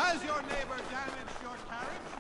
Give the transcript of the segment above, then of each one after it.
Has your neighbor damaged your carriage?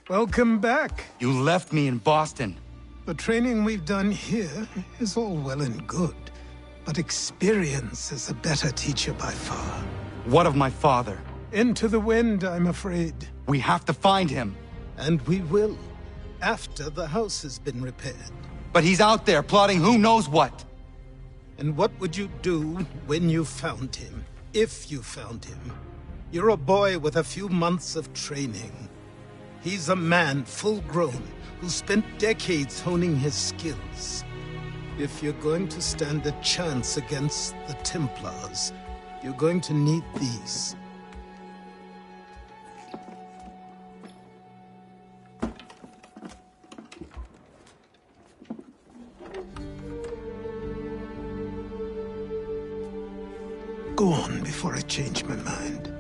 Welcome back. You left me in Boston. The training we've done here is all well and good, but experience is a better teacher by far. What of my father? Into the wind, I'm afraid. We have to find him. And we will, after the house has been repaired. But he's out there plotting who knows what. And what would you do when you found him? If you found him? You're a boy with a few months of training. He's a man full grown who spent decades honing his skills. If you're going to stand a chance against the Templars, you're going to need these. Go on before I change my mind.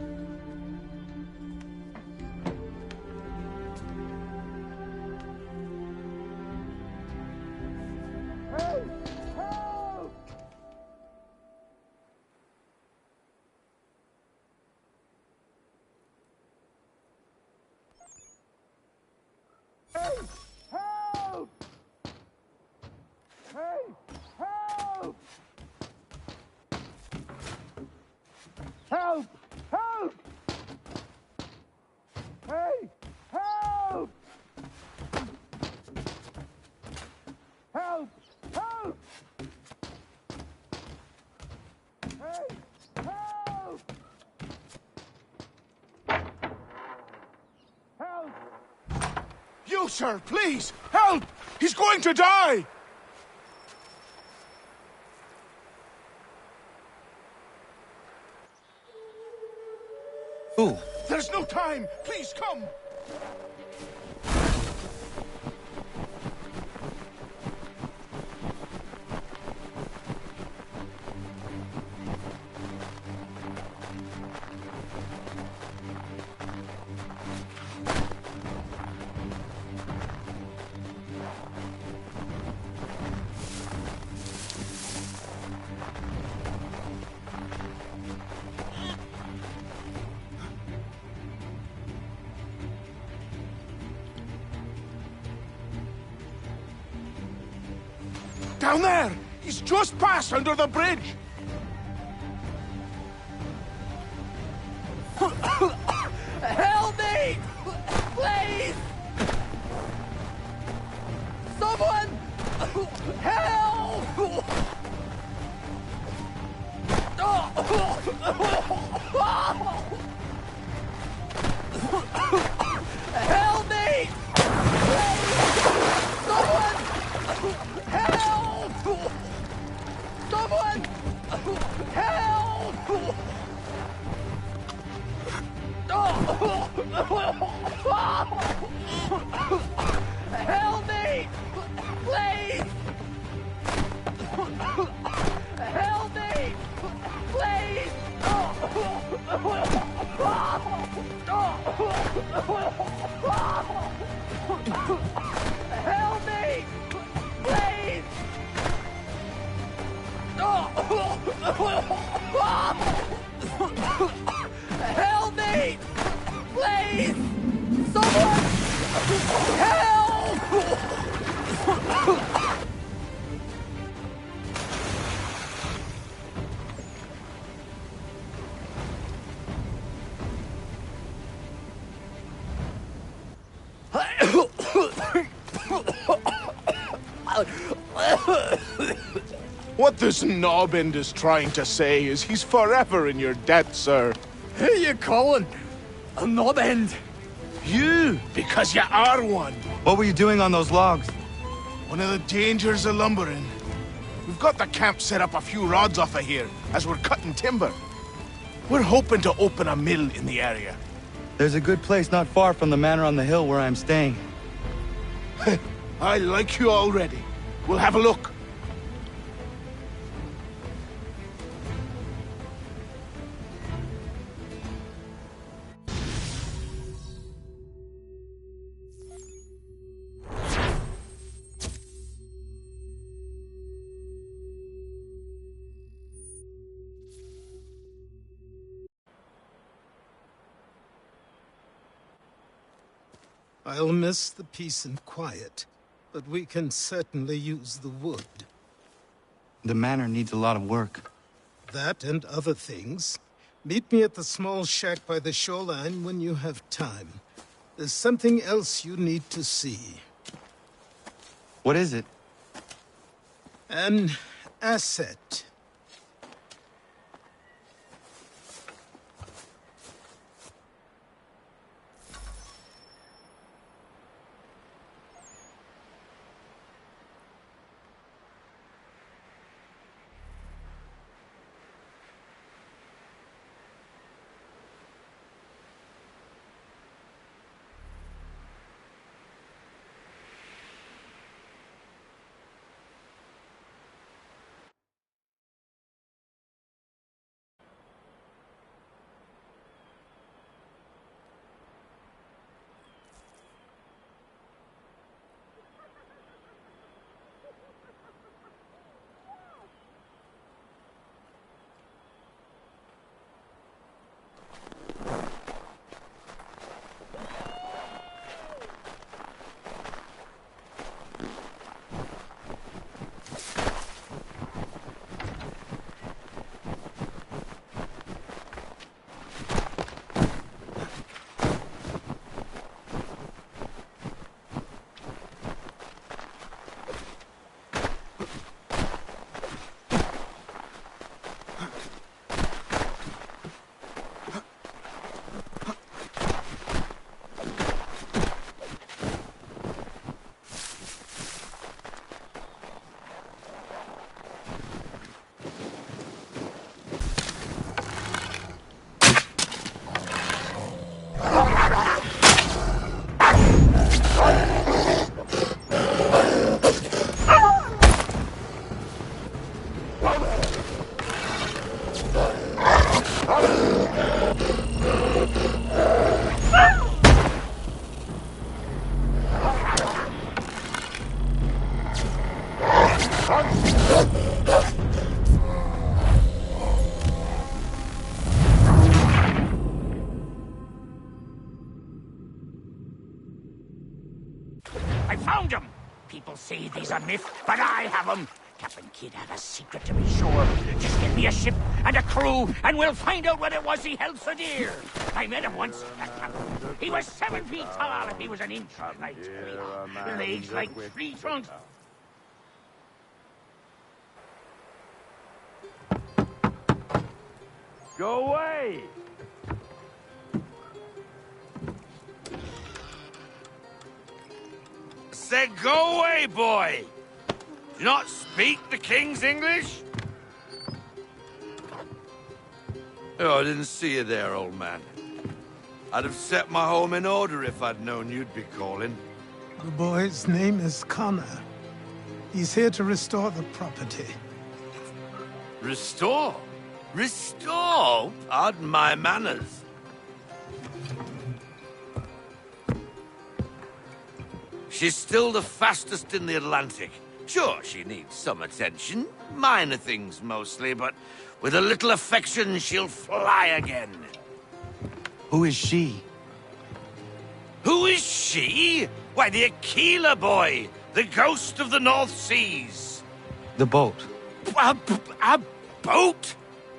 Help! Help! Hey! Help! Help! Help! Hey! Help! Help! You, sir, please! Help! He's going to die! Who? There's no time! Please come! Down there! He's just passed under the bridge! Help me! Please! Someone! Help! Help me! Someone! Help! Someone! Help! Help me! Please! Help me! Please! Help me! Please! Help me! Please! Someone! Help! What this knobend is trying to say is he's forever in your debt, sir. Who you calling? A knobend? You, because you are one. What were you doing on those logs? One of the dangers of lumbering. We've got the camp set up a few rods off of here, as we're cutting timber. We're hoping to open a mill in the area. There's a good place not far from the manor on the hill where I'm staying. I like you already. We'll have a look. I'll miss the peace and quiet, but we can certainly use the wood. The manor needs a lot of work. That and other things. Meet me at the small shack by the shoreline when you have time. There's something else you need to see. What is it? An asset. I found him! People say these a myth, but I have him! Captain Kidd had a secret, to be sure. Just get me a ship and a crew, and we'll find out what it was he held so dear. I met him once, that captain. He was 7 feet tall, and he was an inch, I tell you. Legs like tree trunks. Go away! Said go away, boy! Do you not speak the King's English? Oh, I didn't see you there, old man. I'd have set my home in order if I'd known you'd be calling. The boy's name is Connor. He's here to restore the property. Restore? Restore? Pardon my manners. She's still the fastest in the Atlantic. Sure, she needs some attention. Minor things mostly, but with a little affection, she'll fly again. Who is she? Who is she? Why, the Aquila boy, the ghost of the North Seas. The boat. A boat?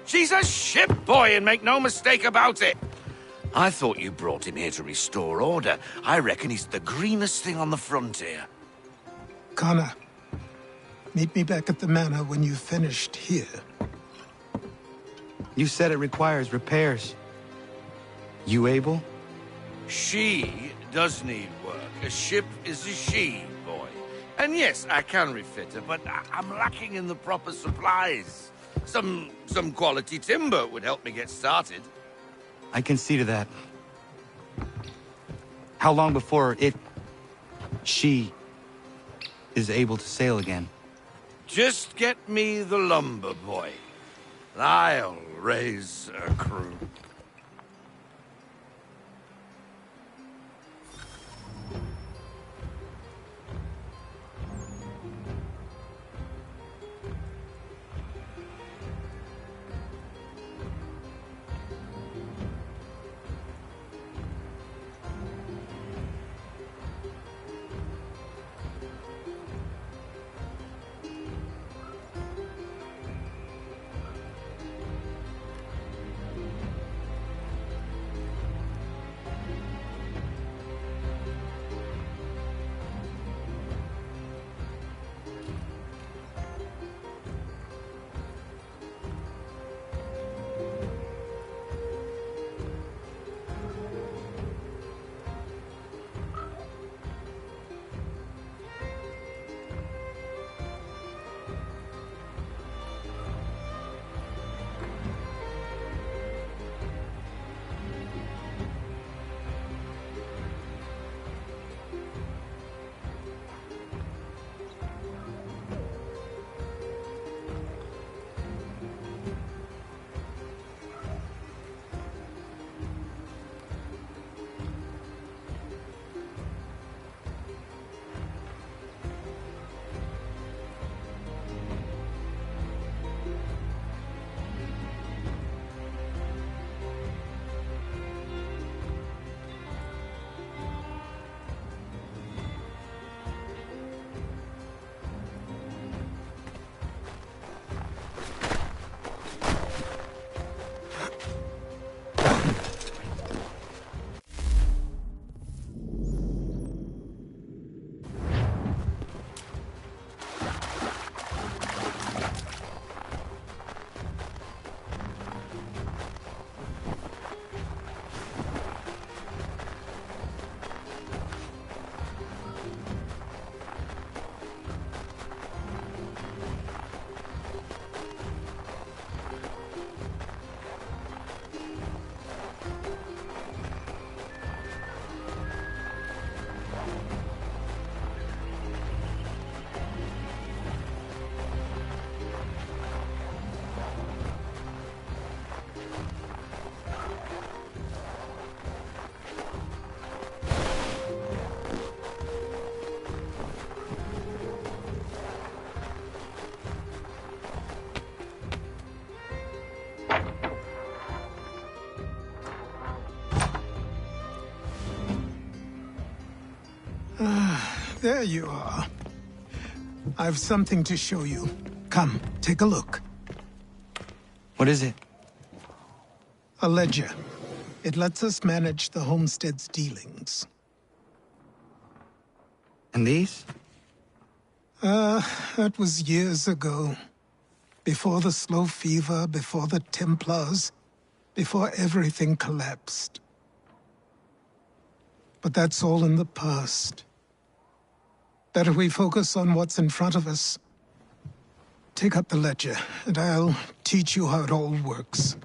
She's a ship, boy, and make no mistake about it. I thought you brought him here to restore order. I reckon he's the greenest thing on the frontier. Connor, meet me back at the manor when you've finished here. You said it requires repairs. You able? She does need work. A ship is a she, boy. And yes, I can refit her, but I'm lacking in the proper supplies. Some quality timber would help me get started. I can see to that. How long before she is able to sail again? Just get me the lumber, boy. I'll raise a crew. there you are. I've something to show you. Come, take a look. What is it? A ledger. It lets us manage the homestead's dealings. And these? That was years ago. Before the slow fever, before the Templars, before everything collapsed. But that's all in the past. Better we focus on what's in front of us. Take up the ledger, and I'll teach you how it all works.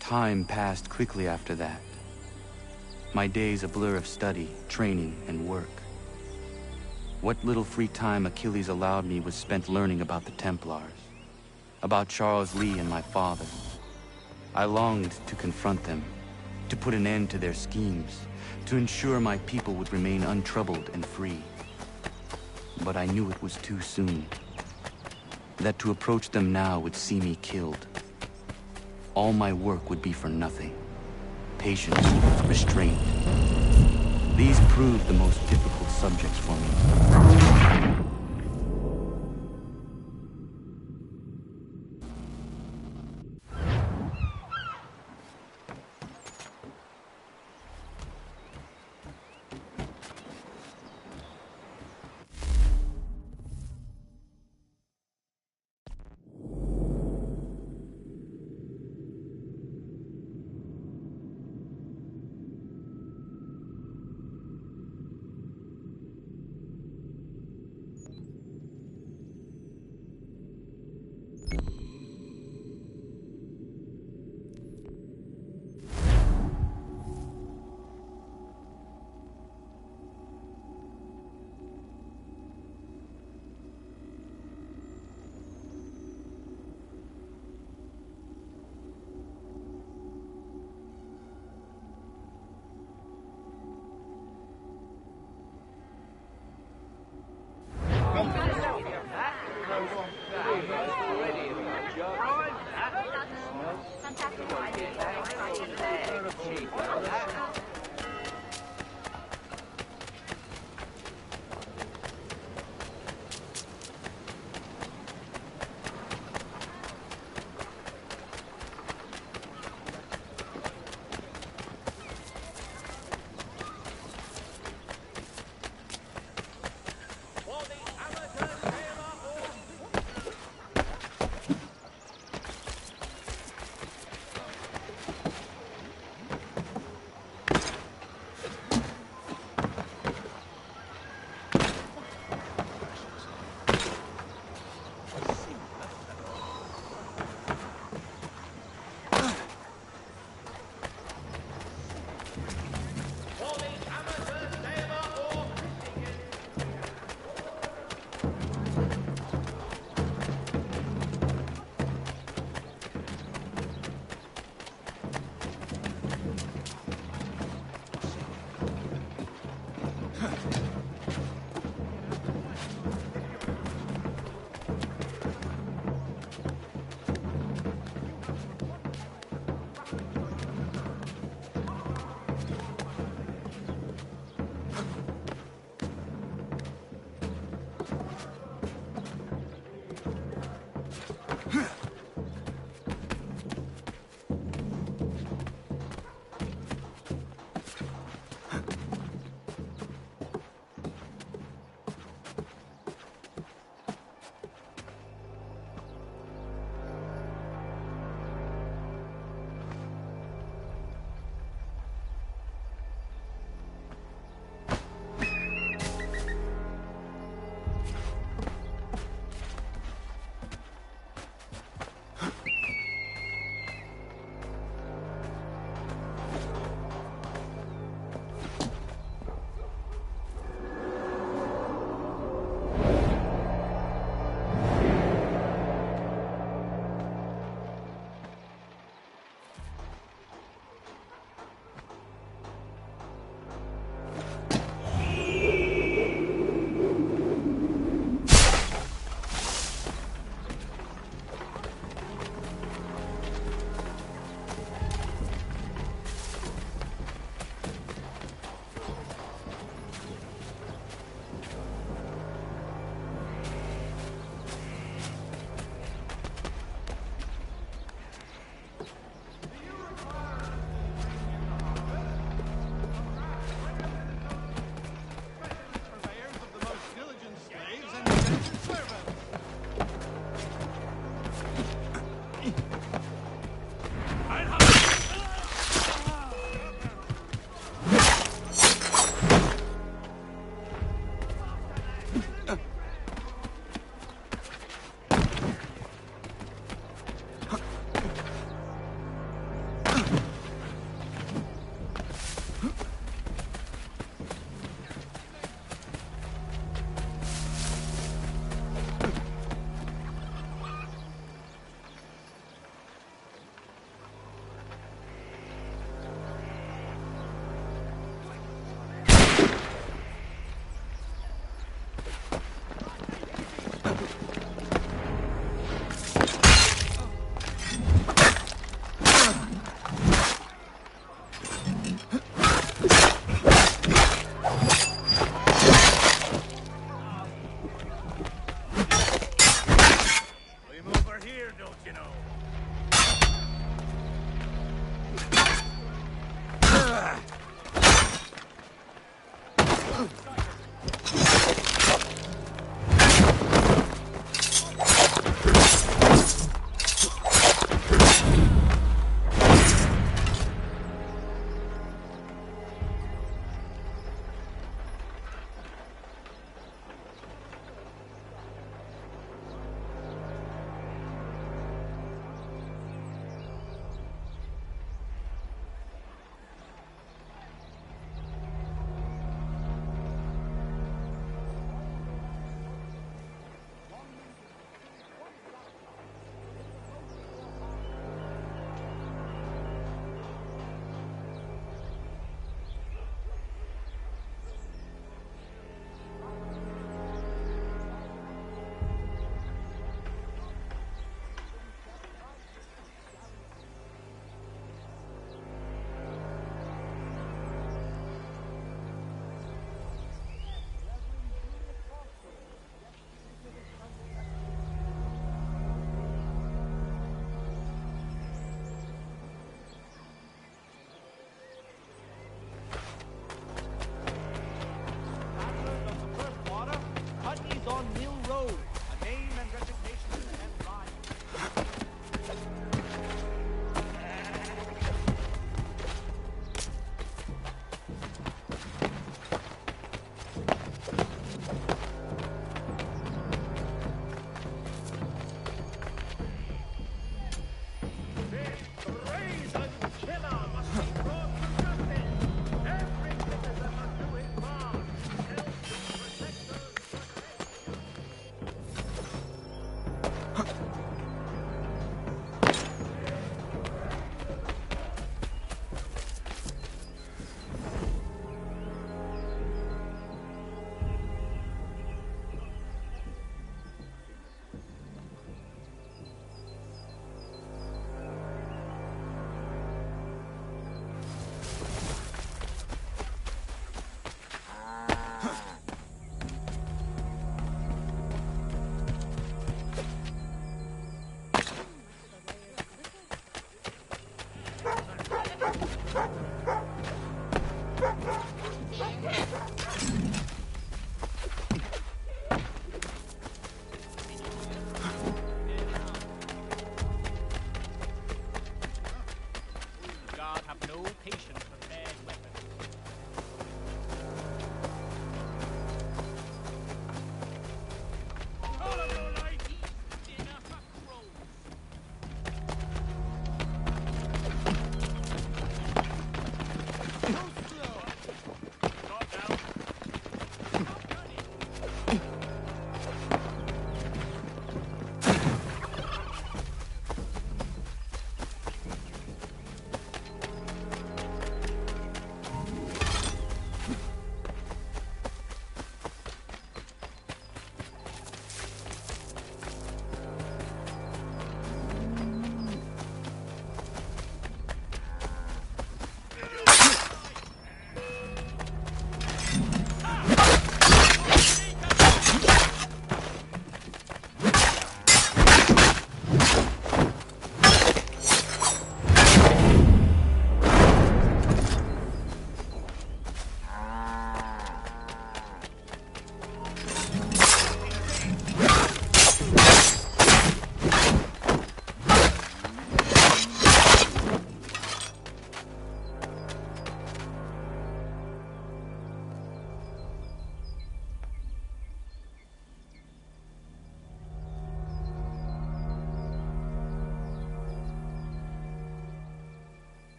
Time passed quickly after that. My days a blur of study, training, and work. What little free time Achilles allowed me was spent learning about the Templars, about Charles Lee and my father. I longed to confront them, to put an end to their schemes, to ensure my people would remain untroubled and free. But I knew it was too soon, that to approach them now would see me killed. All my work would be for nothing. Patience, restraint. These proved the most difficult subjects for me.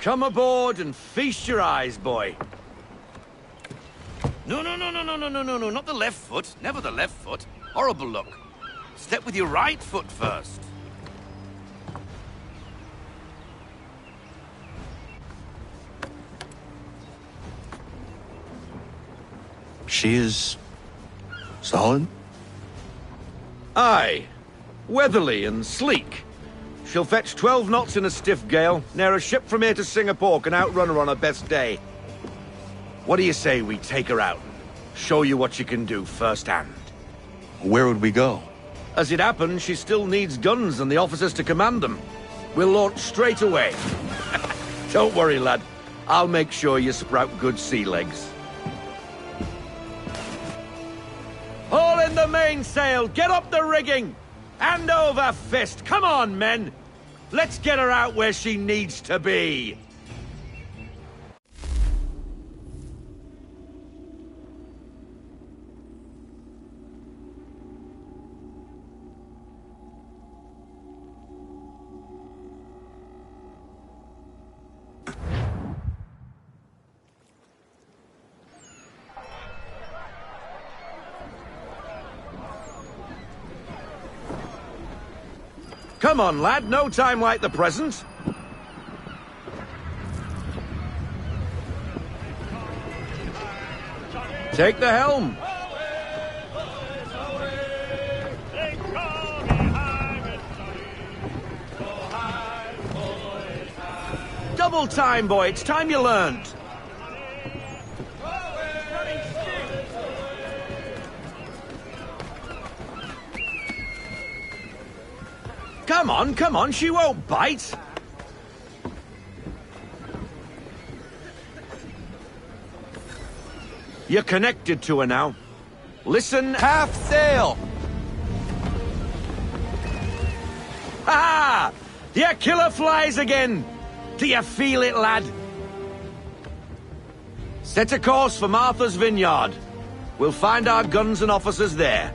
Come aboard and feast your eyes, boy. No, not the left foot. Never the left foot. Horrible look. Step with your right foot first. She is... solid? Aye. Weatherly and sleek. She'll fetch 12 knots in a stiff gale. Ne'er a ship from here to Singapore can outrun her on her best day. What do you say we take her out? Show you what she can do firsthand. Where would we go? As it happens, she still needs guns and the officers to command them. We'll launch straight away. Don't worry, lad. I'll make sure you sprout good sea legs. Haul in the mainsail! Get up the rigging! Hand over fist! Come on, men! Let's get her out where she needs to be! Come on, lad. No time like the present. Take the helm. Double time, boy. It's time you learned. Come on, she won't bite. You're connected to her now. Listen. Half sail! Ha! Your killer flies again! Do you feel it, lad? Set a course for Martha's Vineyard. We'll find our guns and officers there.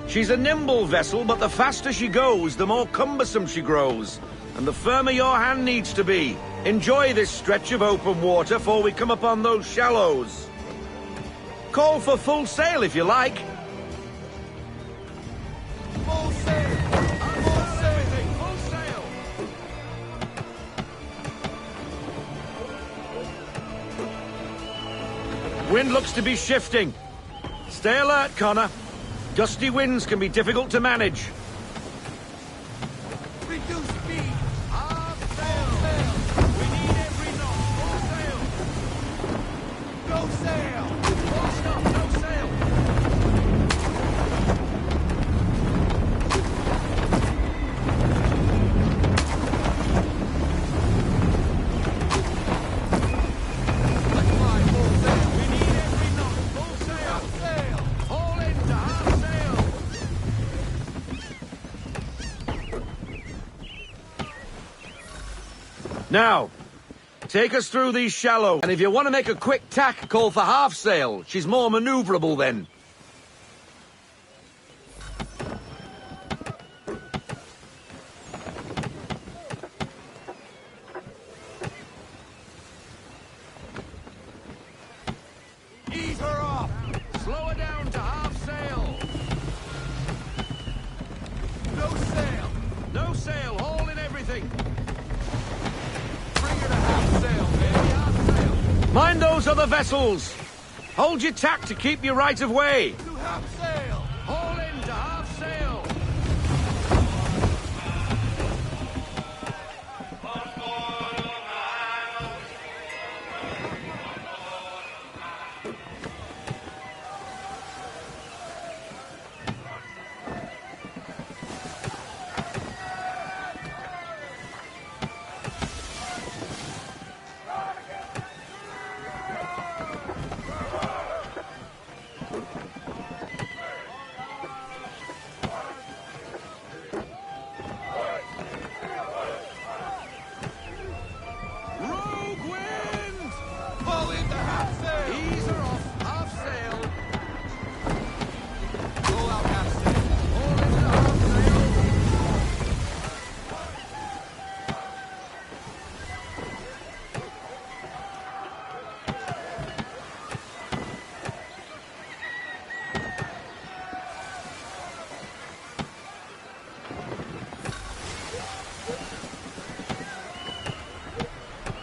She's a nimble vessel, but the faster she goes, the more cumbersome she grows. And the firmer your hand needs to be. Enjoy this stretch of open water before we come upon those shallows. Call for full sail if you like. Full sail! Full sail! Full sail! Wind looks to be shifting. Stay alert, Connor. Gusty winds can be difficult to manage. Reduce speed! Half sail! We need every knot! Full sail! No sail! Full stop, no sail! Let's fly full sail! We need every knot! Full sail! Half sail! Haul into half sail! Now, take us through these shallows, and if you want to make a quick tack, call for half sail. She's more maneuverable then. Ease her off! Slow her down to half sail. No sail! No sail, haul in everything. Bring her to half sail, baby! Half sail! Mind those other vessels. Hold your tack to keep your right of way. To half sail! Haul in to half sail. Rogue wind! Pull into half sail! Ease her off, half sail. Roll out half sail! Haul into half sail.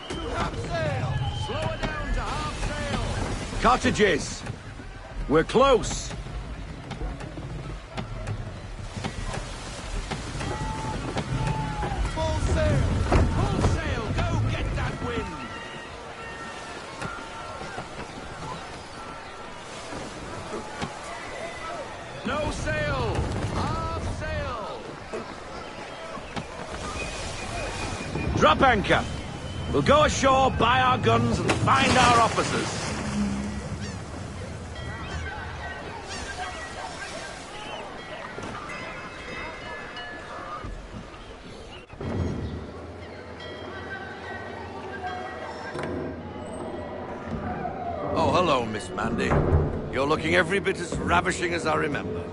To half sail! Slow her down to half sail. Cottages. We're close. Full sail! Full sail, go get that wind. No sail. Half sail. Drop anchor. We'll go ashore, buy our guns, and find our officers. Oh, hello, Miss Mandy. You're looking every bit as ravishing as I remember.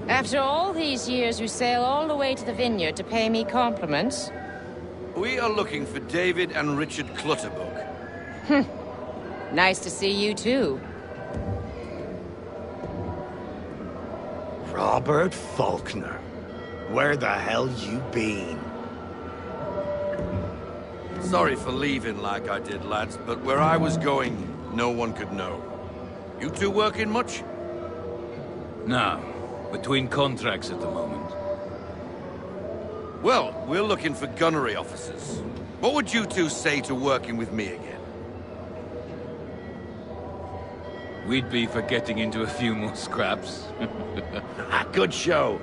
After all these years, you sail all the way to the vineyard to pay me compliments? We are looking for David and Richard Clutterbuck. Nice to see you, too. Robert Faulkner. Where the hell you been? Sorry for leaving like I did, lads, but where I was going, no one could know. You two working much? No. Between contracts at the moment. Well, we're looking for gunnery officers. What would you two say to working with me again? We'd be for getting into a few more scraps. Good show.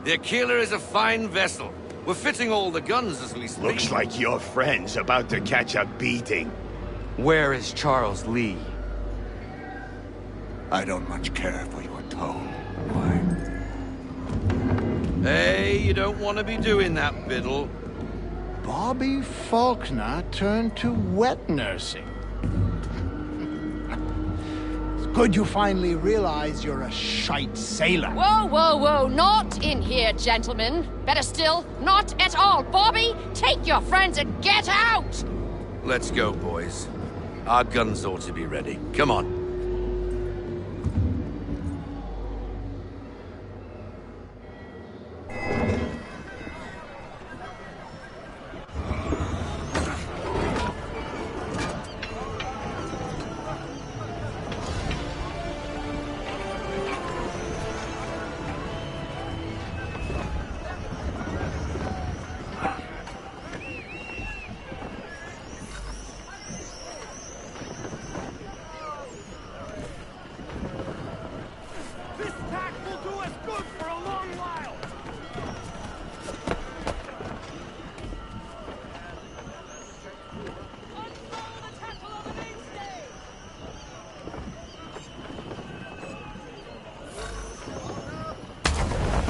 The Aquila is a fine vessel. We're fitting all the guns as we speak. Looks like your friend's about to catch a beating. Where is Charles Lee? I don't much care for your tone. Hey, you don't want to be doing that, Biddle. Bobby Faulkner turned to wet nursing. It's good you finally realize you're a shite sailor. Whoa, whoa, whoa, not in here, gentlemen. Better still, not at all. Bobby, take your friends and get out! Let's go, boys. Our guns ought to be ready. Come on.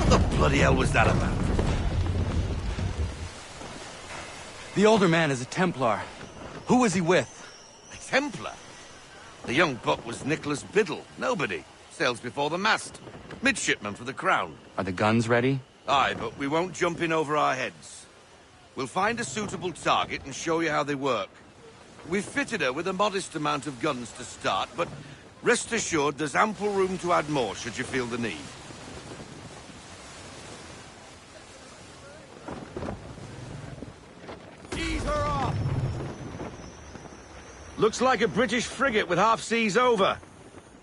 What the bloody hell was that about? The older man is a Templar. Who was he with? A Templar? The young buck was Nicholas Biddle. Nobody. Sails before the mast. Midshipman for the Crown. Are the guns ready? Aye, but we won't jump in over our heads. We'll find a suitable target and show you how they work. We've fitted her with a modest amount of guns to start, but rest assured there's ample room to add more should you feel the need. Ease her off! Looks like a British frigate with half seas over.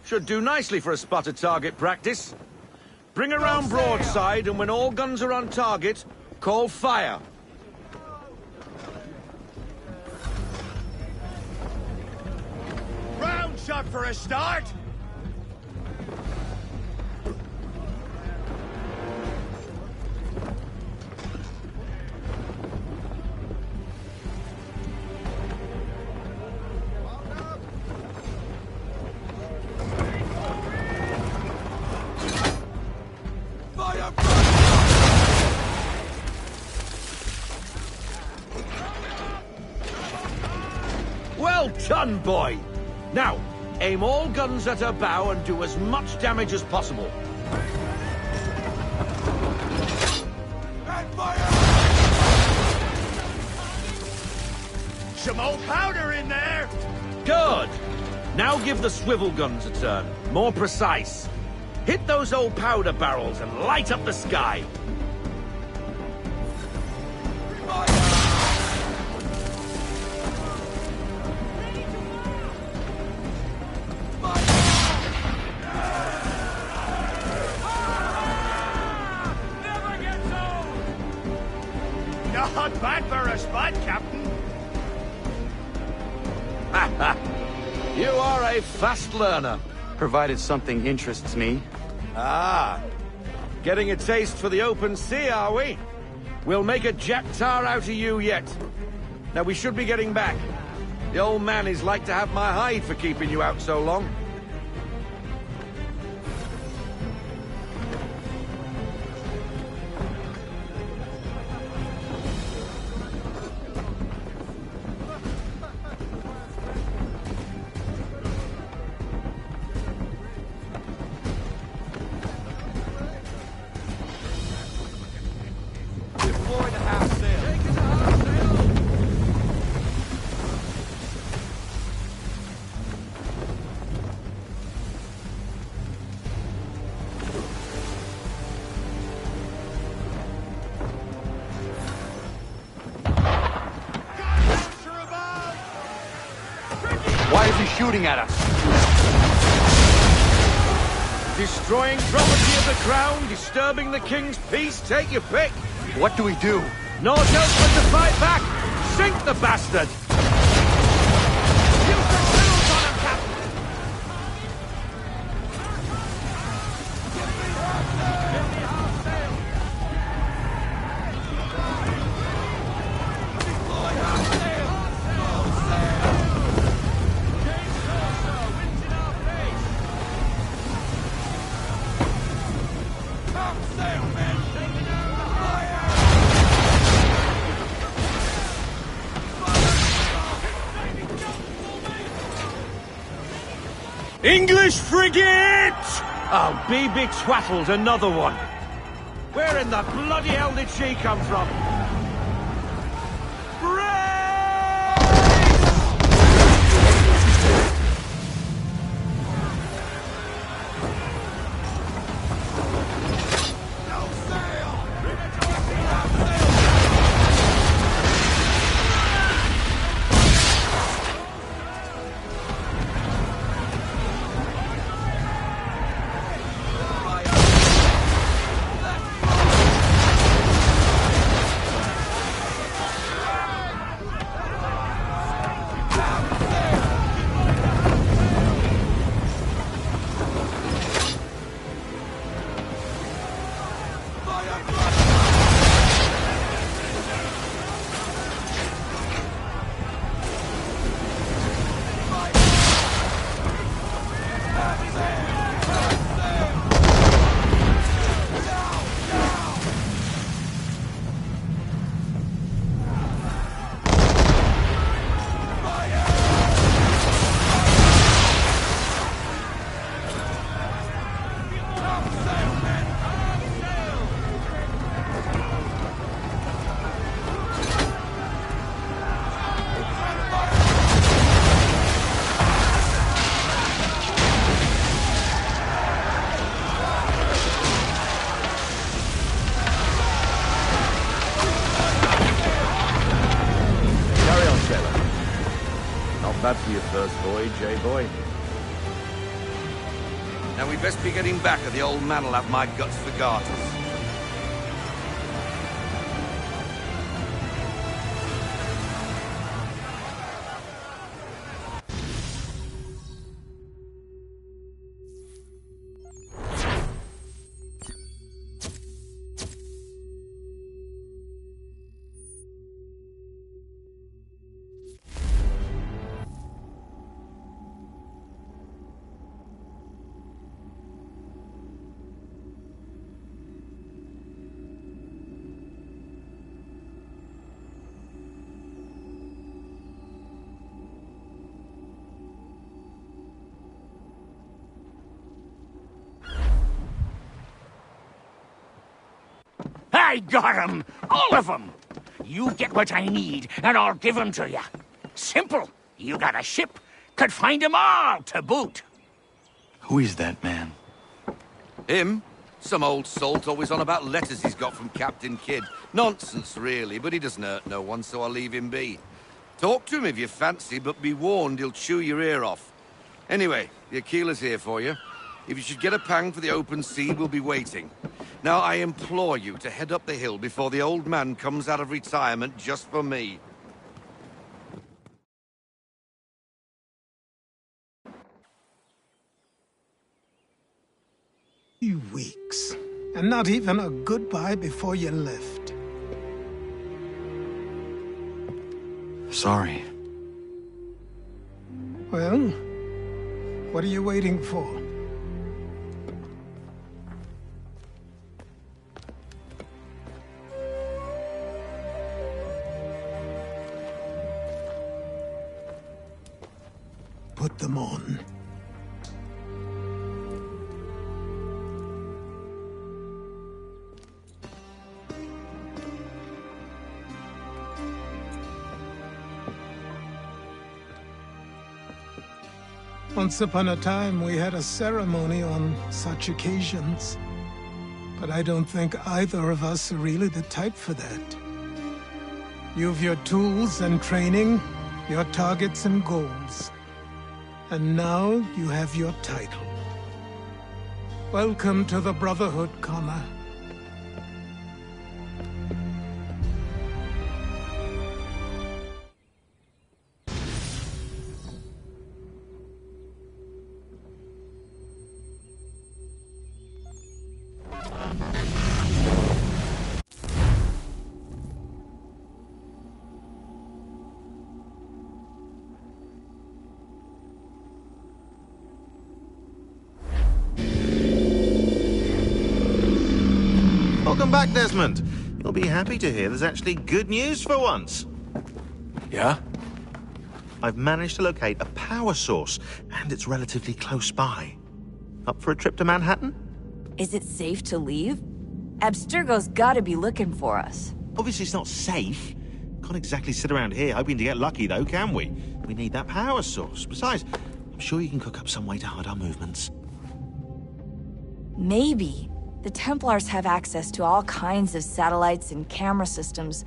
Should do nicely for a spotted target practice. Bring her round broadside, and when all guns are on target, call fire. Round shot for a start! Well done, boy! Now, aim all guns at her bow and do as much damage as possible. And fire! Some old powder in there! Good! Now give the swivel guns a turn. More precise. Hit those old powder barrels and light up the sky. Not bad for a spot, Captain. You are a fast learner. Provided something interests me. Ah, getting a taste for the open sea, are we? We'll make a Jack Tar out of you yet. Now we should be getting back. The old man is like to have my hide for keeping you out so long. Deploy the half sail. Why is he shooting at us? Destroying property of the crown, disturbing the king's peace, take your pick. What do we do? No choice but to fight back. Sink the bastard. Use the signals on him, Captain. English frigate! Oh, BB Twattle's another one. Where in the bloody hell did she come from? Bad for your first voyage, eh, boy? Now we best be getting back, or the old man'll have my guts for garters. I got 'em! All of 'em! You get what I need, and I'll give 'em to you. Simple. You got a ship, could find 'em all to boot. Who is that man? Him? Some old salt always on about letters he's got from Captain Kidd. Nonsense, really, but he doesn't hurt no one, so I'll leave him be. Talk to him if you fancy, but be warned he'll chew your ear off. Anyway, the Aquila's here for you. If you should get a pang for the open sea, we'll be waiting. Now, I implore you to head up the hill before the old man comes out of retirement just for me. Few weeks, and not even a goodbye before you left. Sorry. Well, what are you waiting for? Put them on. Once upon a time, we had a ceremony on such occasions. But I don't think either of us are really the type for that. You've your tools and training, your targets and goals. And now you have your title. Welcome to the Brotherhood, Connor. Welcome back, Desmond. You'll be happy to hear there's actually good news for once. Yeah? I've managed to locate a power source, and it's relatively close by. Up for a trip to Manhattan? Is it safe to leave? Abstergo's gotta be looking for us. Obviously it's not safe. Can't exactly sit around here hoping to get lucky, though, can we? We need that power source. Besides, I'm sure you can cook up some way to hide our movements. Maybe. The Templars have access to all kinds of satellites and camera systems.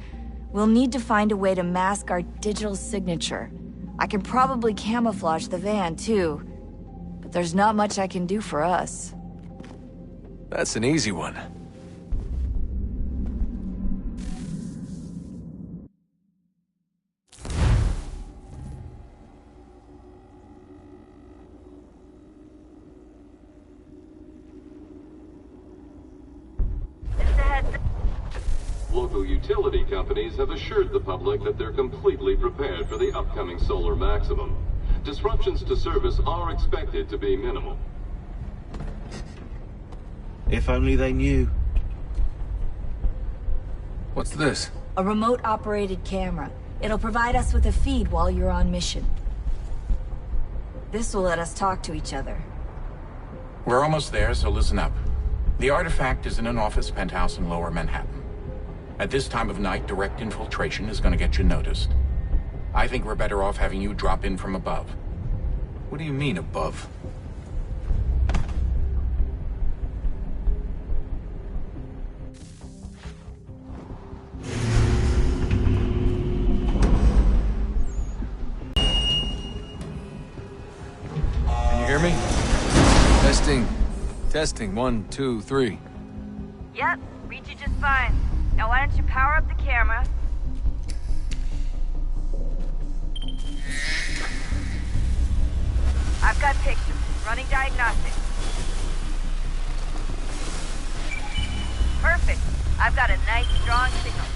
We'll need to find a way to mask our digital signature. I can probably camouflage the van, too. But there's not much I can do for us. That's an easy one. Local utility companies have assured the public that they're completely prepared for the upcoming solar maximum. Disruptions to service are expected to be minimal. If only they knew. What's this? A remote-operated camera. It'll provide us with a feed while you're on mission. This will let us talk to each other. We're almost there, so listen up. The artifact is in an office penthouse in Lower Manhattan. At this time of night, direct infiltration is going to get you noticed. I think we're better off having you drop in from above. What do you mean, above? Can you hear me? Testing. Testing. 1, 2, 3. Yep, read you just fine. Now why don't you power up the camera? I've got pictures. Running diagnostics. Perfect. I've got a nice, strong signal.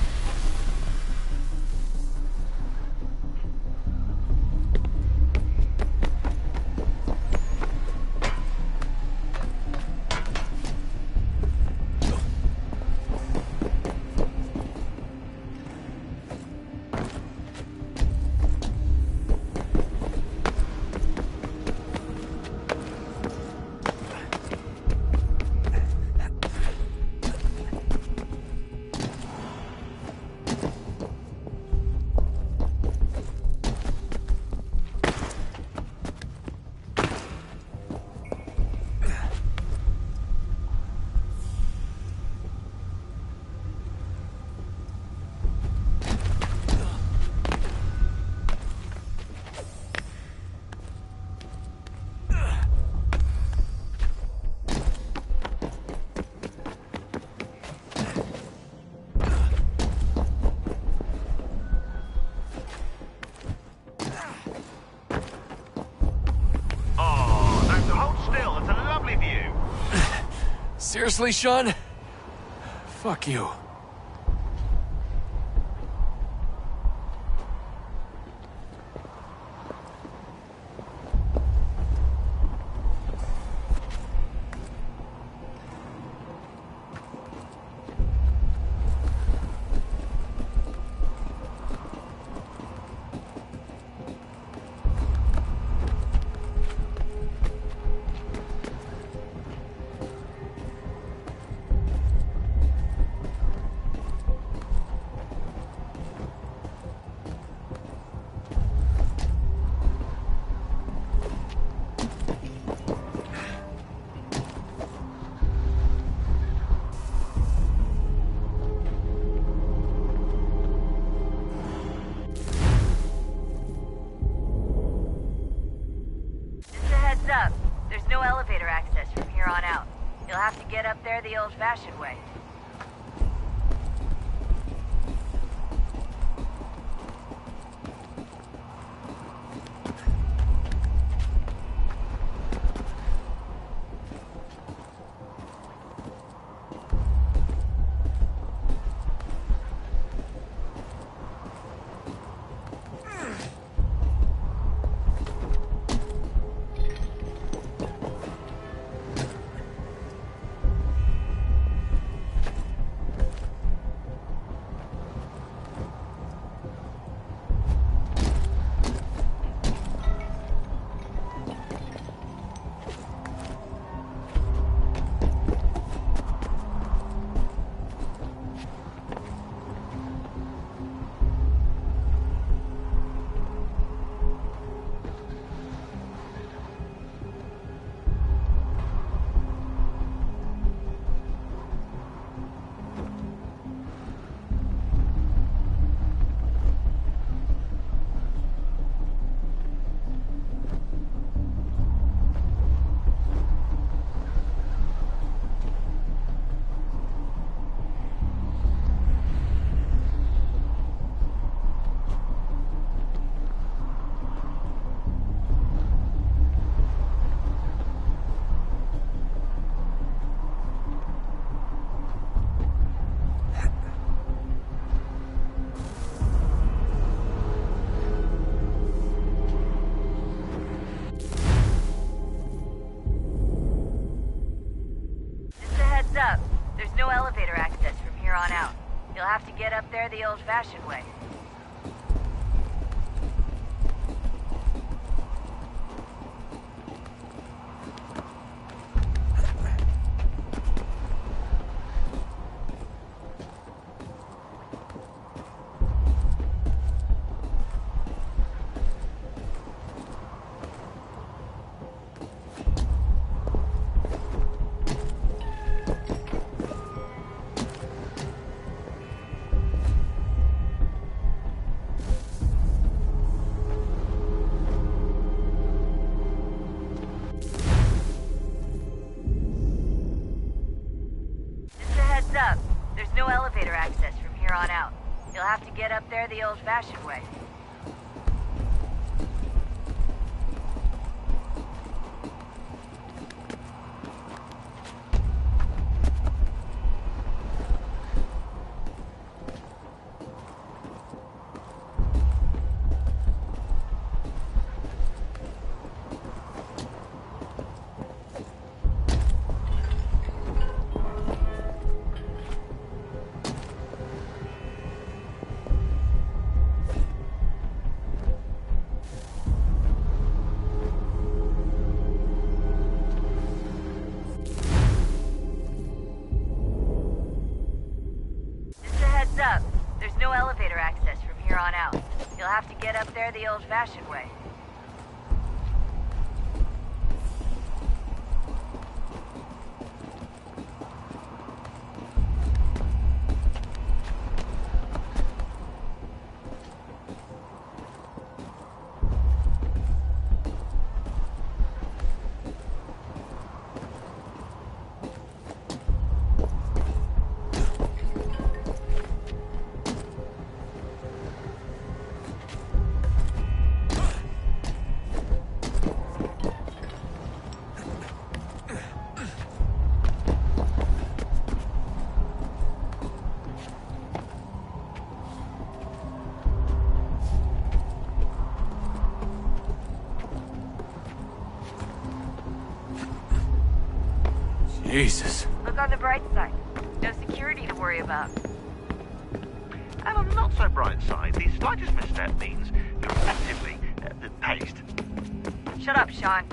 Seriously, Sean? Fuck you. Up. There's no elevator access from here on out. You'll have to get up there the old-fashioned way. no elevator access from here on out. You'll have to get up there the old-fashioned way. Up. There's no elevator access from here on out. You'll have to get up there the old-fashioned way. Up. There's no elevator access from here on out. You'll have to get up there the old-fashioned way. Jesus. Look on the bright side. No security to worry about. And on the not so bright side, the slightest misstep means you're effectively paced. Shut up, Sean.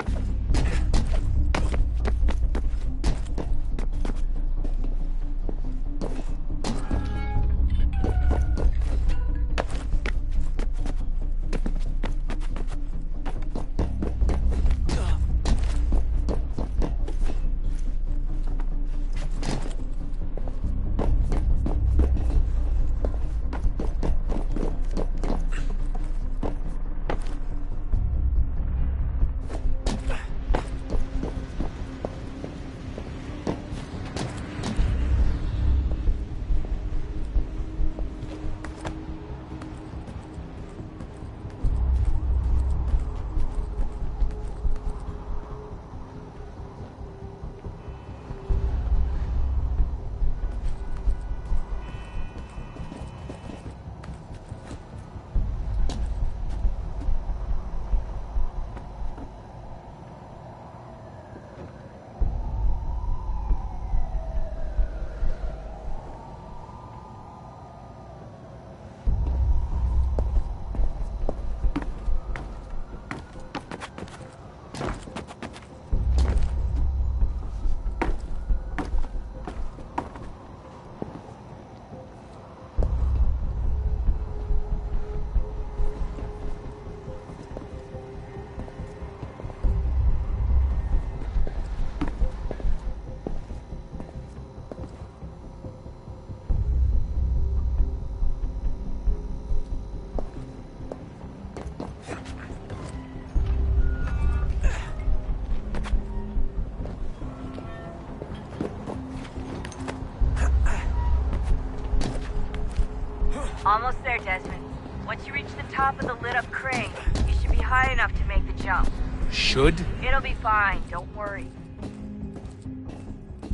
Almost there, Desmond. Once you reach the top of the lit-up crane, you should be high enough to make the jump. Should? It'll be fine, don't worry.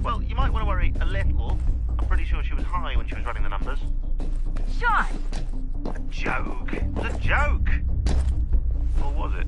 Well, you might want to worry a little. I'm pretty sure she was high when she was running the numbers. Sean! A joke. It was a joke. Or was it?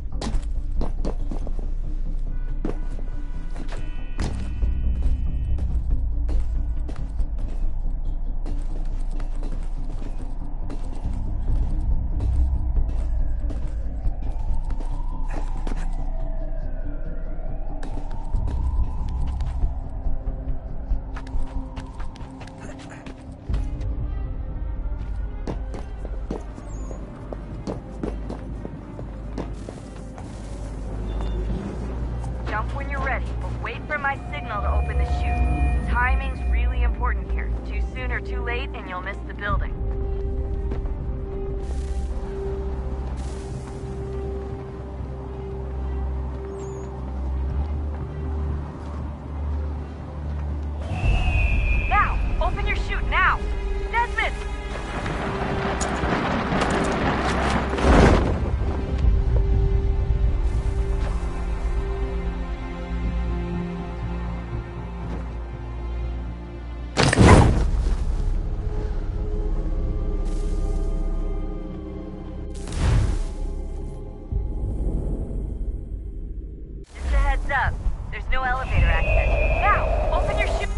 ready, but wait for my signal to open the chute. Timing's really important here. Too soon or too late, and you'll miss the building. Now! Open your chute, now! Desmond! Up. There's no elevator access. Now, open your chute.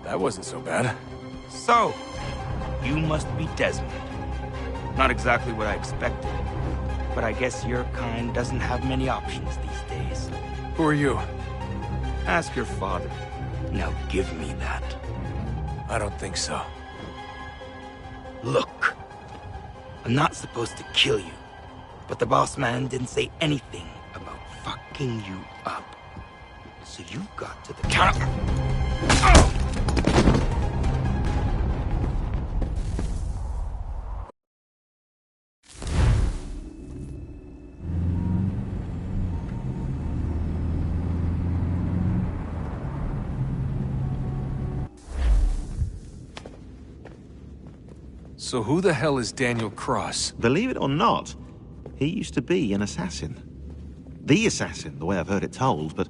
That wasn't so bad. So, you must be Desmond. Not exactly what I expected, but I guess your kind doesn't have many options these days. Who are you? Ask your father. Now give me that. I don't think so. Look, I'm not supposed to kill you, but the boss man didn't say anything about fucking you up. So you got to the counter. So who the hell is Daniel Cross? Believe it or not, he used to be an assassin. The assassin, the way I've heard it told, but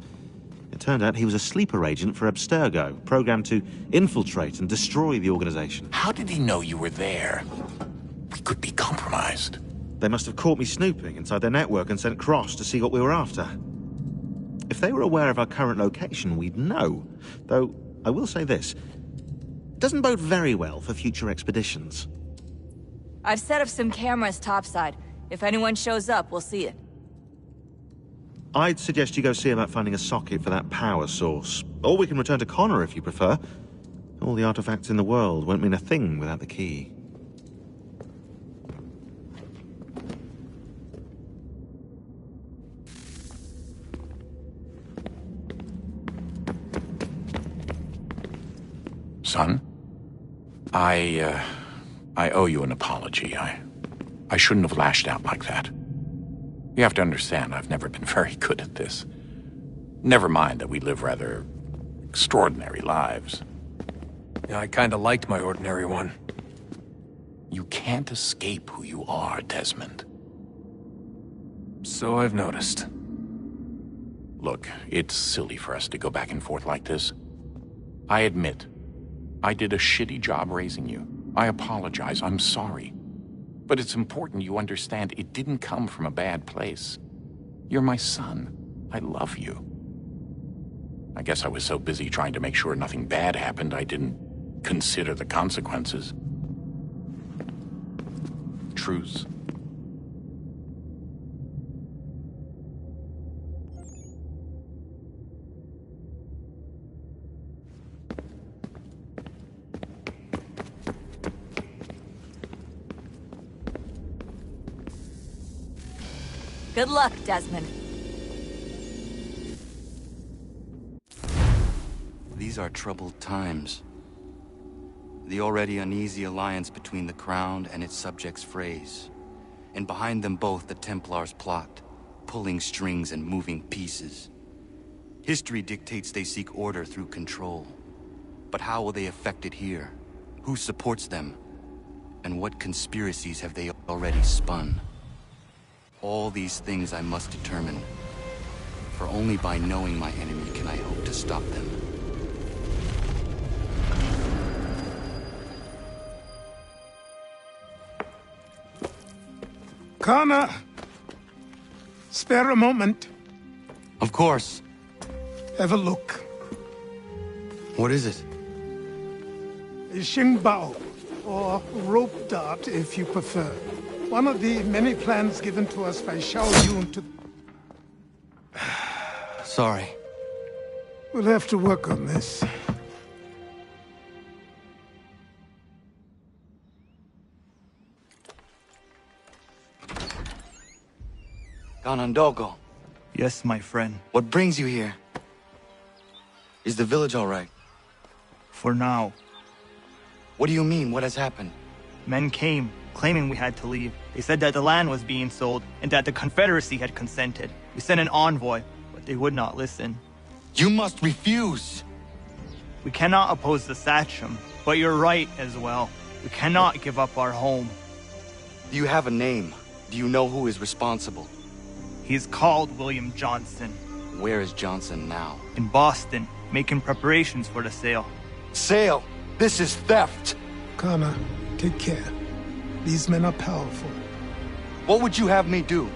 it turned out he was a sleeper agent for Abstergo, programmed to infiltrate and destroy the organization. How did he know you were there? We could be compromised. They must have caught me snooping inside their network and sent Cross to see what we were after. If they were aware of our current location, we'd know. Though, I will say this. It doesn't bode very well for future expeditions. I've set up some cameras topside. If anyone shows up, we'll see it. I'd suggest you go see about finding a socket for that power source. Or we can return to Connor if you prefer. All the artifacts in the world won't mean a thing without the key. Son, I owe you an apology. I shouldn't have lashed out like that. You have to understand, I've never been very good at this. Never mind that we live rather extraordinary lives. Yeah, I kinda liked my ordinary one. You can't escape who you are, Desmond. So I've noticed. Look, it's silly for us to go back and forth like this. I admit, I did a shitty job raising you. I apologize, I'm sorry. But it's important you understand it didn't come from a bad place. You're my son. I love you. I guess I was so busy trying to make sure nothing bad happened, I didn't consider the consequences. Truce. Good luck, Desmond. These are troubled times. The already uneasy alliance between the Crown and its subjects frays. And behind them both the Templars plot, pulling strings and moving pieces. History dictates they seek order through control. But how will they effect it here? Who supports them? And what conspiracies have they already spun? All these things I must determine. For only by knowing my enemy can I hope to stop them. Connor! Spare a moment. Of course. Have a look. What is it? A Xingbao, or rope dart if you prefer. One of the many plans given to us by Xiao Yun to... Sorry. We'll have to work on this. Ganondogo. Yes, my friend. What brings you here? Is the village all right? For now. What do you mean? What has happened? Men came, claiming we had to leave. They said that the land was being sold, and that the Confederacy had consented. We sent an envoy, but they would not listen. You must refuse! We cannot oppose the Sachem, but you're right as well. We cannot give up our home. Do you have a name? Do you know who is responsible? He is called William Johnson. Where is Johnson now? In Boston, making preparations for the sale. Sale? This is theft! Connor, take care. These men are powerful. What would you have me do?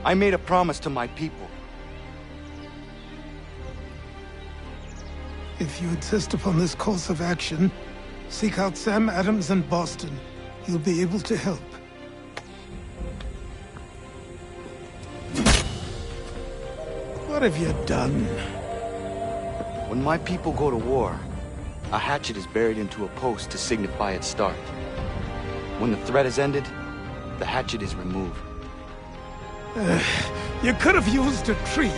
I made a promise to my people. If you insist upon this course of action, seek out Sam Adams in Boston. He'll be able to help. What have you done? When my people go to war, a hatchet is buried into a post to signify its start. When the threat is ended, the hatchet is removed. You could have used a tree.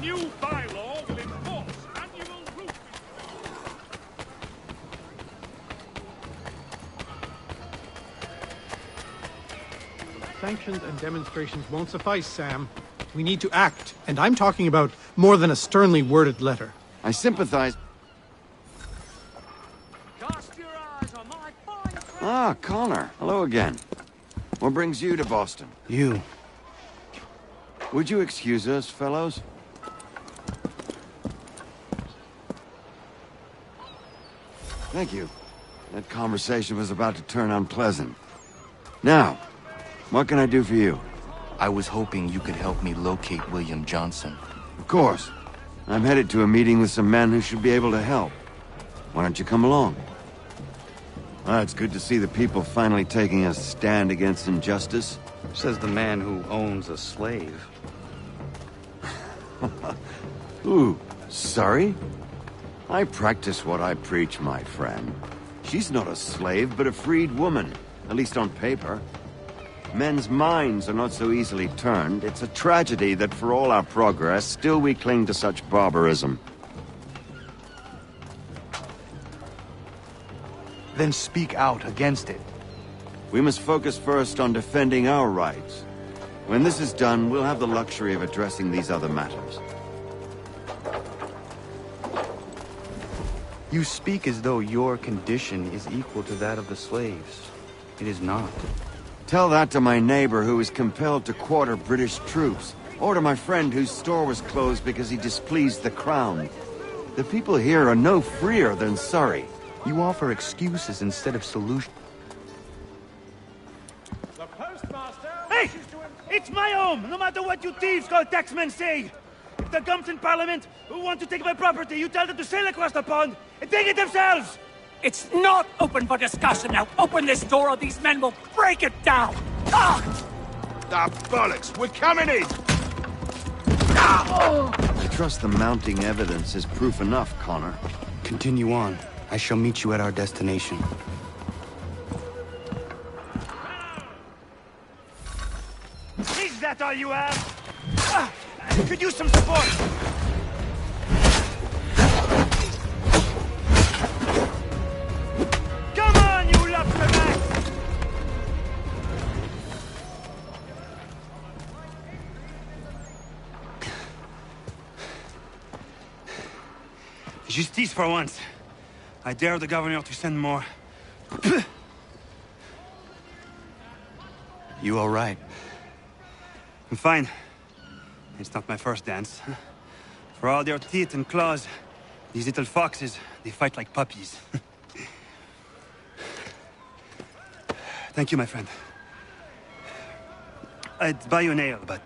new bylaw will enforce annual route. Sanctions and demonstrations won't suffice, Sam. We need to act, and I'm talking about more than a sternly worded letter. I sympathize. Ah, Connor. Hello again. What brings you to Boston? You. Would you excuse us, fellows? Thank you. That conversation was about to turn unpleasant. Now, what can I do for you? I was hoping you could help me locate William Johnson. Of course. I'm headed to a meeting with some men who should be able to help. Why don't you come along? Ah, it's good to see the people finally taking a stand against injustice. Says the man who owns a slave. Ooh, sorry? I practice what I preach, my friend. She's not a slave, but a freed woman. At least on paper. Men's minds are not so easily turned. It's a tragedy that for all our progress, still we cling to such barbarism. Then speak out against it. We must focus first on defending our rights. When this is done, we'll have the luxury of addressing these other matters. You speak as though your condition is equal to that of the slaves. It is not. Tell that to my neighbor who was compelled to quarter British troops, or to my friend whose store was closed because he displeased the crown. The people here are no freer than Surrey. You offer excuses instead of solutions. Hey! It's my home, no matter what you thieves called taxmen say! If the gumps in Parliament who want to take my property, you tell them to sail across the pond and take it themselves! It's not open for discussion now. Open this door or these men will break it down. Ah! Ah, bollocks! We're coming in! I trust the mounting evidence is proof enough, Connor. Continue on. I shall meet you at our destination. Is that all you have? Could use some support! Come on, you lobsterback! Justice for once. I dare the governor to send more. You all right? I'm fine. It's not my first dance. For all their teeth and claws, these little foxes, they fight like puppies. Thank you, my friend. I'd buy you an ale, but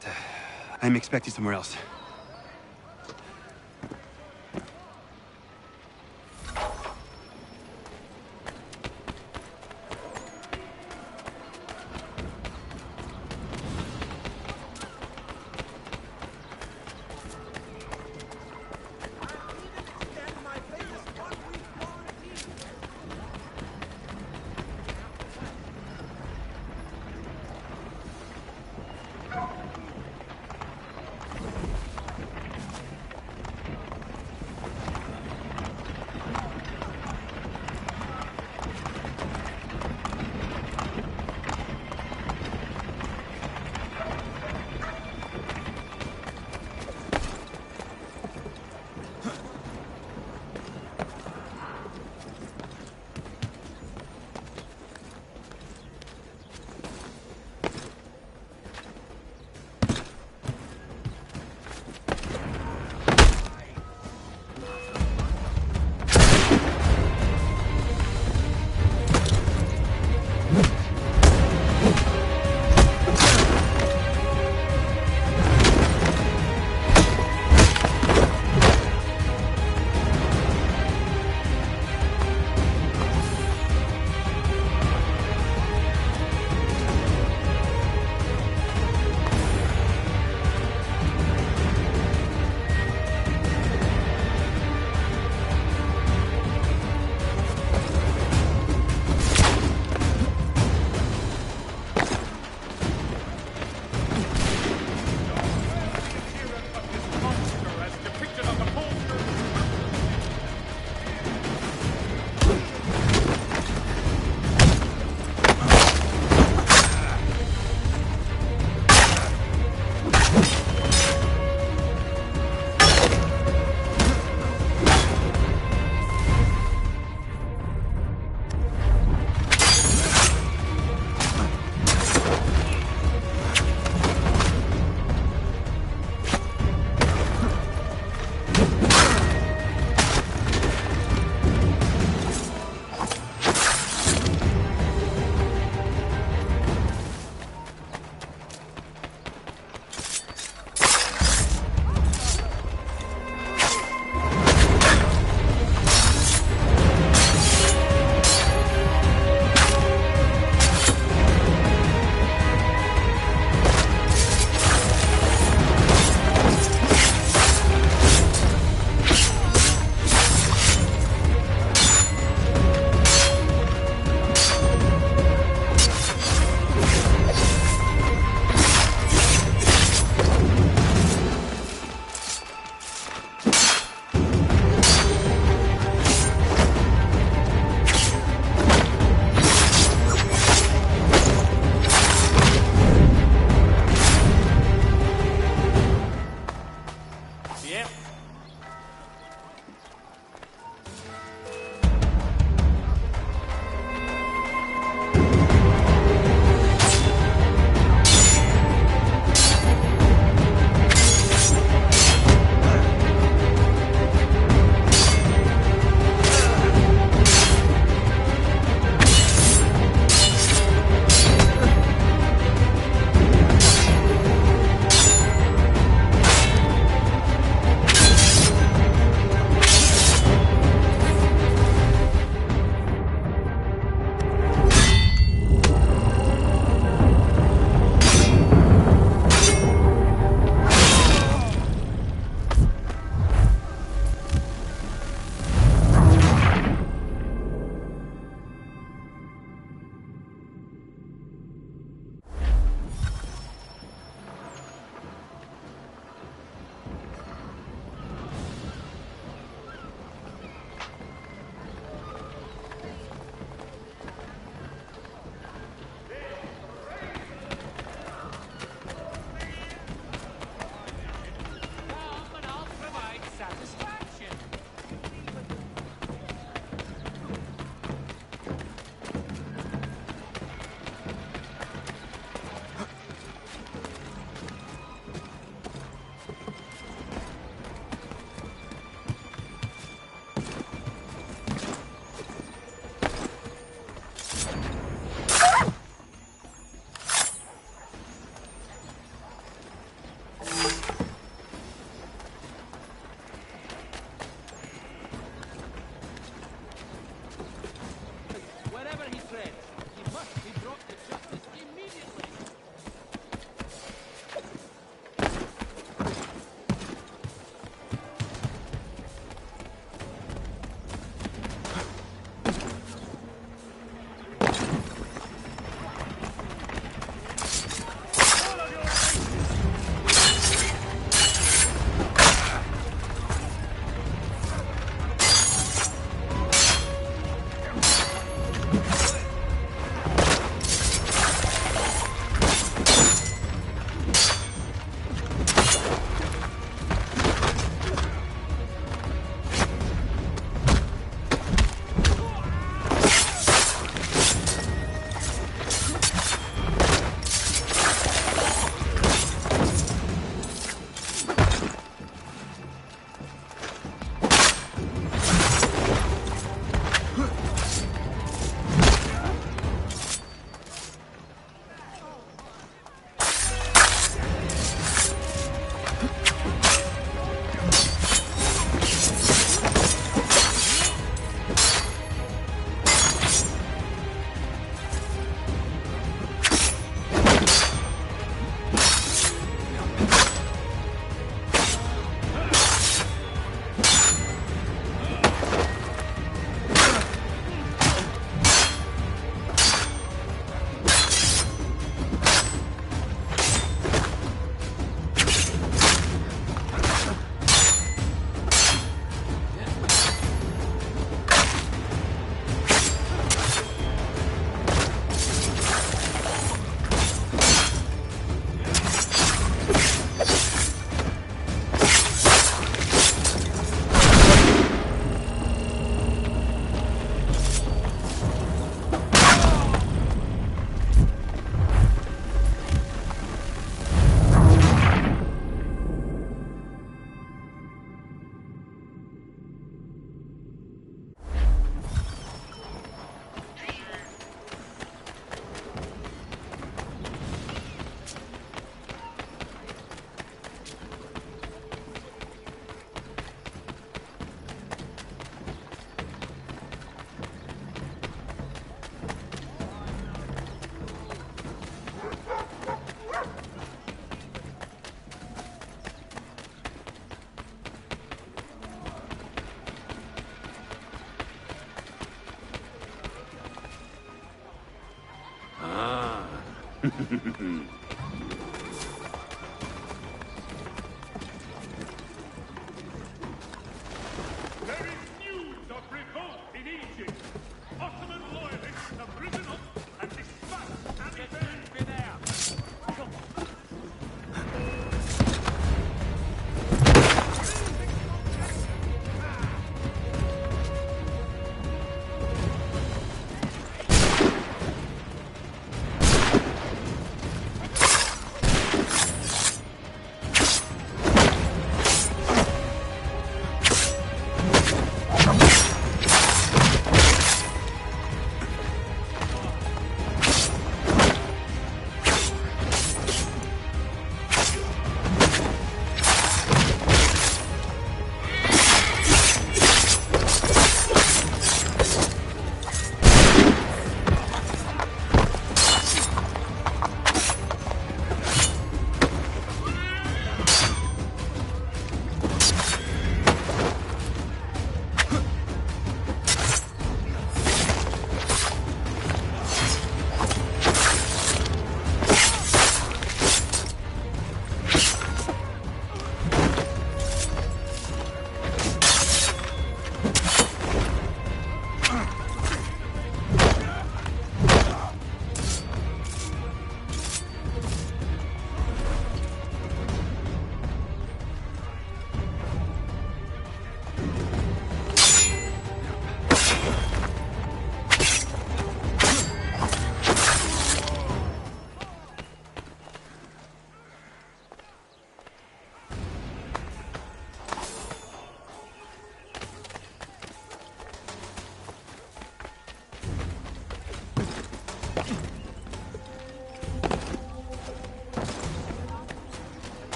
I'm expecting somewhere else.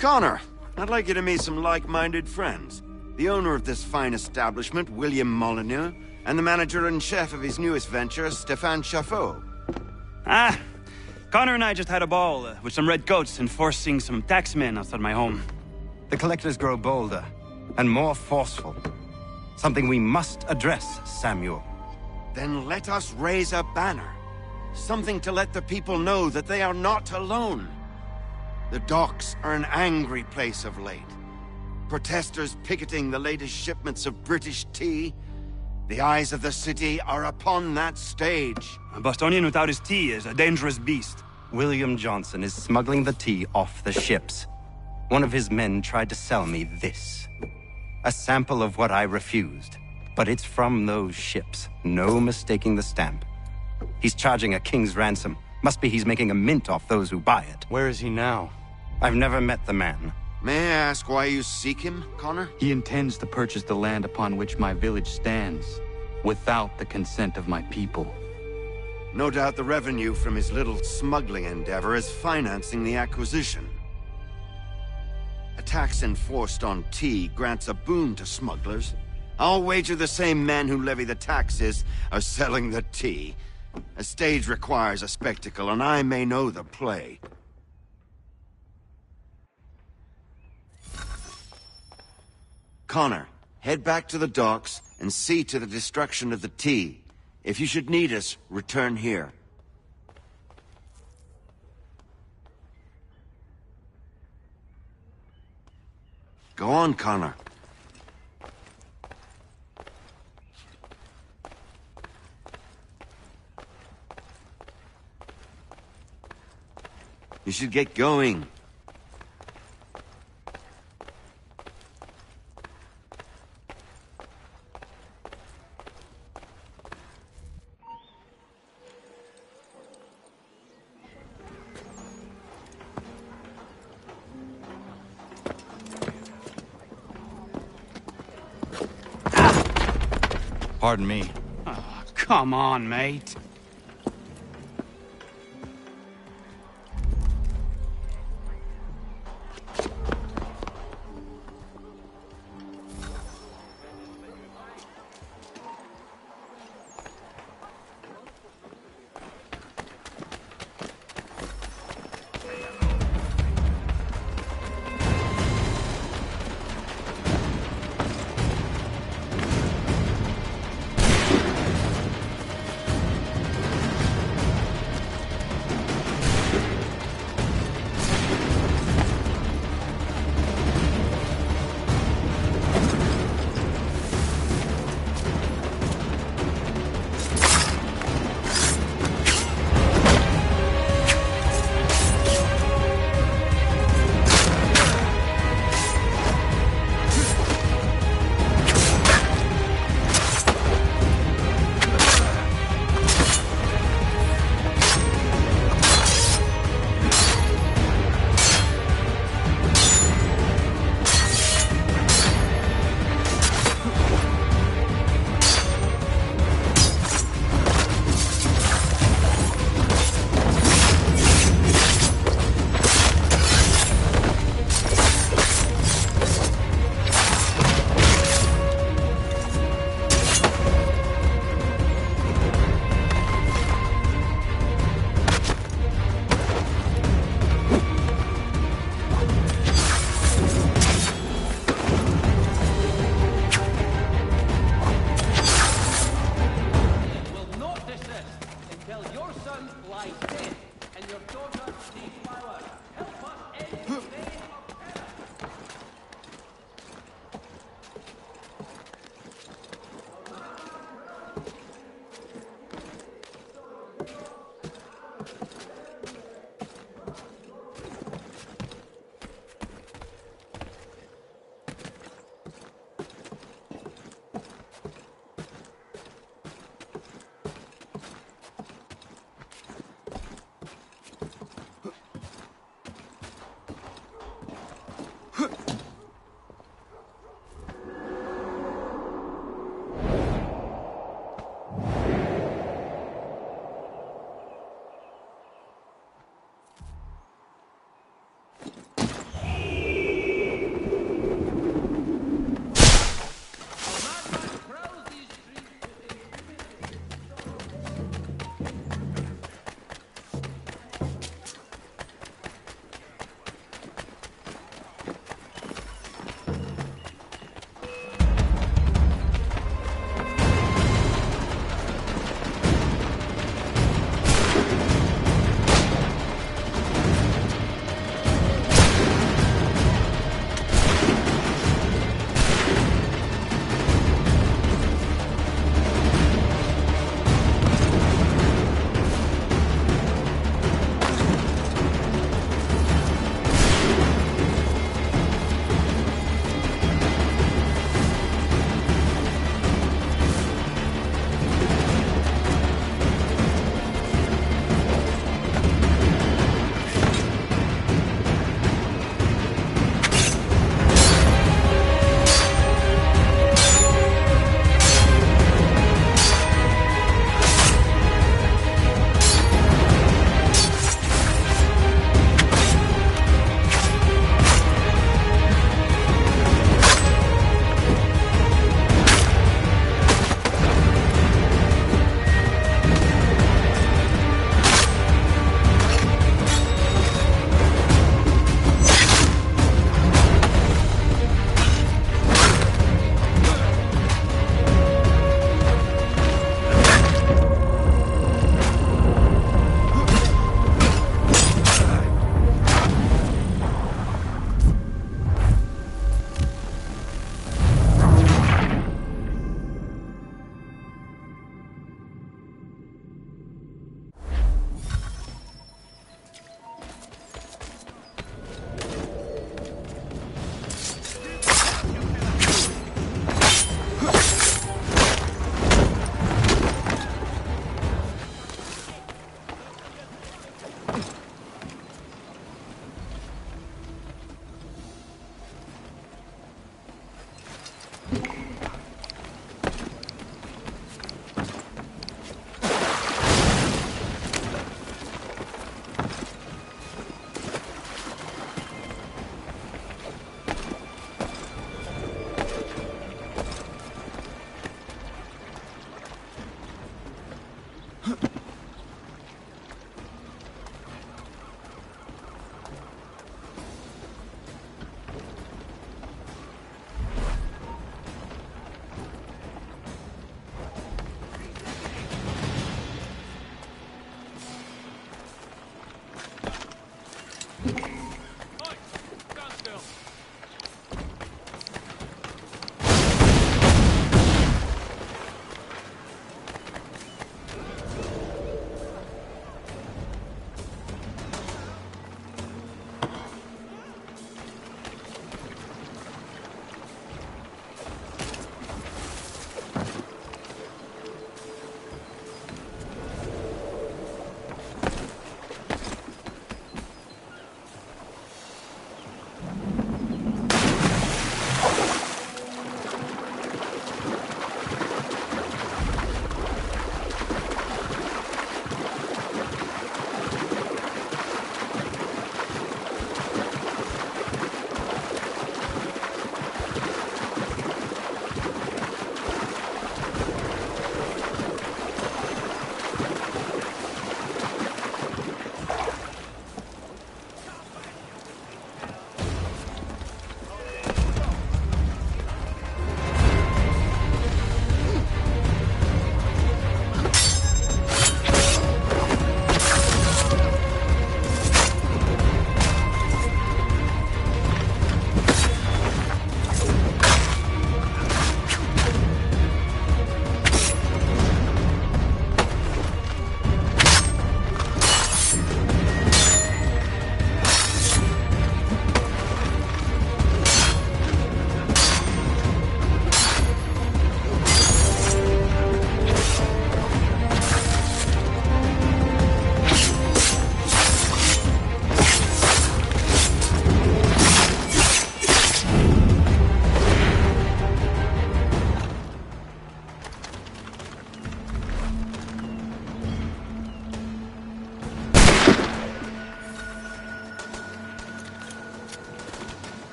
Connor, I'd like you to meet some like-minded friends. The owner of this fine establishment, William Molyneux, and the manager and chef of his newest venture, Stéphane Chaffeau. Ah, Connor and I just had a ball with some red coats enforcing some taxmen outside my home. The collectors grow bolder and more forceful. Something we must address, Samuel. Then let us raise a banner. Something to let the people know that they are not alone. The docks are an angry place of late. Protesters picketing the latest shipments of British tea. The eyes of the city are upon that stage. A Bostonian without his tea is a dangerous beast. William Johnson is smuggling the tea off the ships. One of his men tried to sell me this. A sample of what I refused. But it's from those ships. No mistaking the stamp. He's charging a king's ransom. Must be he's making a mint off those who buy it. Where is he now? I've never met the man. May I ask why you seek him, Connor? He intends to purchase the land upon which my village stands, without the consent of my people. No doubt the revenue from his little smuggling endeavor is financing the acquisition. A tax enforced on tea grants a boon to smugglers. I'll wager the same men who levy the taxes are selling the tea. A stage requires a spectacle, and I may know the play. Connor, head back to the docks and see to the destruction of the tea. If you should need us, return here. Go on, Connor. You should get going. Pardon me. Oh, come on, mate.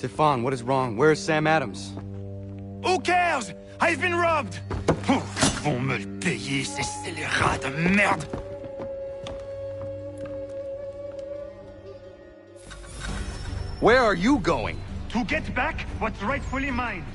Stefan, what is wrong? Where is Sam Adams? Who cares? I've been robbed! Oh, ils vont me le payer, ces scélérats de merde! Where are you going? To get back what's rightfully mine.